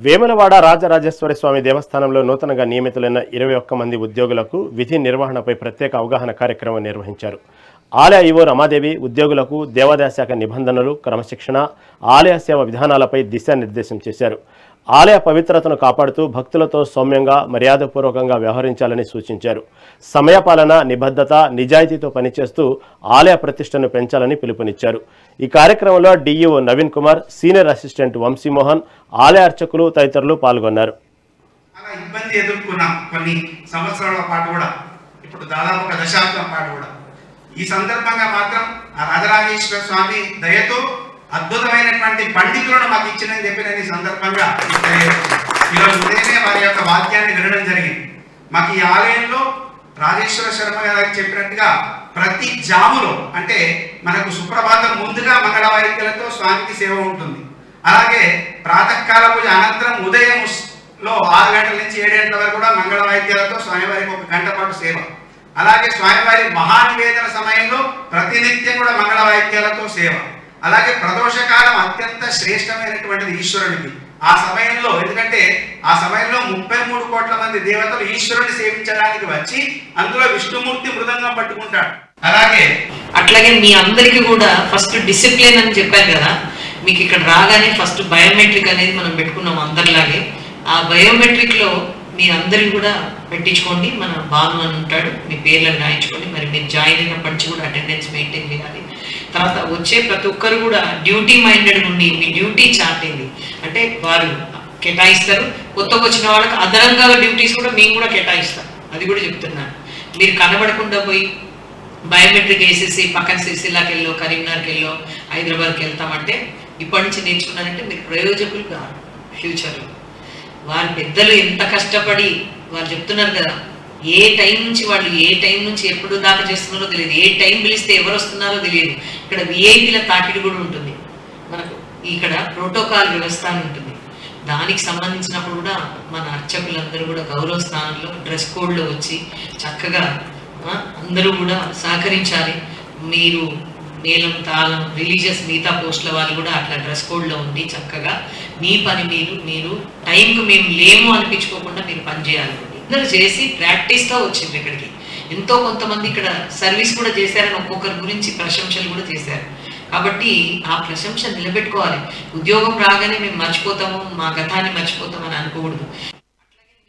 వేములవాడ రాజరాజేశ్వరి స్వామి దేవస్థానంలో నూతనంగా నియమితులైన 21 మంది ఉద్యోగులకు విధి నిర్వహణపై ప్రత్యేక అవగాహన కార్యక్రమం నిర్వహించారు. ఆలయ ఈవో రమాదేవి ఉద్యోగులకు దేవాదాయ శాఖ నిబంధనలు, క్రమశిక్షణ, ఆలయ సేవ విధానాలపై దిశానిర్దేశం చేశారు. ఆలయ పవిత్రతను కాపాడుతూ భక్తులతో సౌమ్యంగా, మర్యాదపూర్వకంగా వ్యవహరించాలని సూచించారు. సమయపాలన, నిబద్ధత, నిజాయితీతో పనిచేస్తూ ఆలయ ప్రతిష్టను పెంచాలని పిలుపునిచ్చారు. ఈ కార్యక్రమంలో DEO Naveen Kumar, senior assistant Vamsi Mohan, ఆలయ అర్చకులు తదితరులు పాల్గొన్నారు. ఇబ్బంది ఎదుర్కొన్న కొన్ని సంవత్సరాల పాటు కూడా, ఇప్పుడు దాదాపు ఒక దశాబ్దం పాటు కూడా, ఈ సందర్భంగా మాత్రం ఆ రాజరాజేశ్వర స్వామి దయతో అద్భుతమైనటువంటి పండితులను మాకు ఇచ్చినని చెప్పిన ఈ సందర్భంగా ఈరోజు ఉదయమే వారి యొక్క వాక్యాన్ని వినడం జరిగింది. మాకు ఈ ఆలయంలో రాజేశ్వర శర్మ గారికి చెప్పినట్టుగా ప్రతి జాములో, అంటే మనకు సుప్రభాతం ముందుగా మంగళ వాయిద్యాలతో స్వామికి సేవ ఉంటుంది. అలాగే ప్రాతకాల పూజ అనంతరం ఉదయంలో 6 గంటల నుంచి 7 గంటల వరకు కూడా మంగళ వాయిద్యాలతో స్వామివారికి 1 గంట పాటు సేవ. అలాగే స్వామివారి మహానివేదన సమయంలో ప్రతినిత్యం కూడా మంగళ వాయిద్యాలతో సేవ. అలాగే ప్రదోషకాలం అత్యంత శ్రేష్టమైనటువంటిది ఈశ్వరునికి. ఆ సమయంలో, ఎందుకంటే ఆ సమయంలో 33 కోట్ల మంది దేవతలు ఈశ్వరుని సేవించడానికి వచ్చి అందులో విష్ణుమూర్తి మృదంగం పట్టుకుంటాడు. అట్లాగే మీ అందరికీ కూడా ఫస్ట్ డిసిప్లిన్ అని చెప్పాను కదా, మీకు ఇక్కడ రాగానే ఫస్ట్ బయోమెట్రిక్ అనేది మనం పెట్టుకున్నాం అందరిలాగే. ఆ బయోమెట్రిక్ లో మీ అందరిని కూడా పెట్టించుకోండి. మన బాను అని ఉంటాడు, మీ పేర్లను రాయించుకోండి. మరి మీరు జాయిన్ అయినప్పటి నుంచి కూడా అటెండెన్స్ మెయింటైన్ చేయాలి. తర్వాత వచ్చే ప్రతి ఒక్కరు కూడా డ్యూటీ మైండెడ్ ఉండి మీ డ్యూటీ చార్ట్ ఏంది అంటే వారు కేటాయిస్తారు. కొత్తగా వచ్చిన వాళ్ళకి అదనంగా డ్యూటీస్ కూడా మేము కూడా కేటాయిస్తాం. అది కూడా చెప్తున్నాను. మీరు కనబడకుండా పోయి బయోమెట్రిక్ వేసేసి పక్కన సిరిసిల్లాకి వెళ్ళో, కరీంనగర్కి వెళ్ళో, హైదరాబాద్కి వెళ్తామంటే ఇప్పటి నుంచి నేర్చుకున్నారంటే మీరు ప్రయోజకులు కాదు ఫ్యూచర్లో. వారి పెద్దలు ఎంత కష్టపడి వాళ్ళు చెప్తున్నారు కదా, ఏ టైం నుంచి ఎప్పుడు దాకా చేస్తున్నారో తెలియదు, ఏ టైం పిలిస్తే ఎవరు వస్తున్నారో తెలియదు. ఇక్కడ విఐపీల తాకిడి కూడా ఉంటుంది. మనకు ఇక్కడ ప్రోటోకాల్ వ్యవస్థ అని ఉంటుంది. దానికి సంబంధించినప్పుడు కూడా మన అర్చకులందరూ కూడా గౌరవ స్థానంలో డ్రెస్ కోడ్లో వచ్చి చక్కగా అందరూ కూడా సహకరించాలి. మీరు నీలం, తాళం, రిలీజియస్ మిగతా పోస్టుల వాళ్ళు కూడా అట్లా డ్రెస్ కోడ్లో ఉండి చక్కగా మీ పని మీరు టైంకు మేము లేము అనిపించుకోకుండా మీరు పని చేయాలి. అందరూ చేసి ప్రాక్టీస్తో వచ్చింది ఇక్కడికి. ఎంతో కొంతమంది ఇక్కడ సర్వీస్ కూడా చేశారని ఒక్కొక్కరి గురించి ప్రశంసలు కూడా చేశారు. కాబట్టి ఆ ప్రశంస నిలబెట్టుకోవాలి. ఉద్యోగం రాగానే మేము మర్చిపోతాము, మా గతాన్ని మర్చిపోతామని అనుకోకూడదు.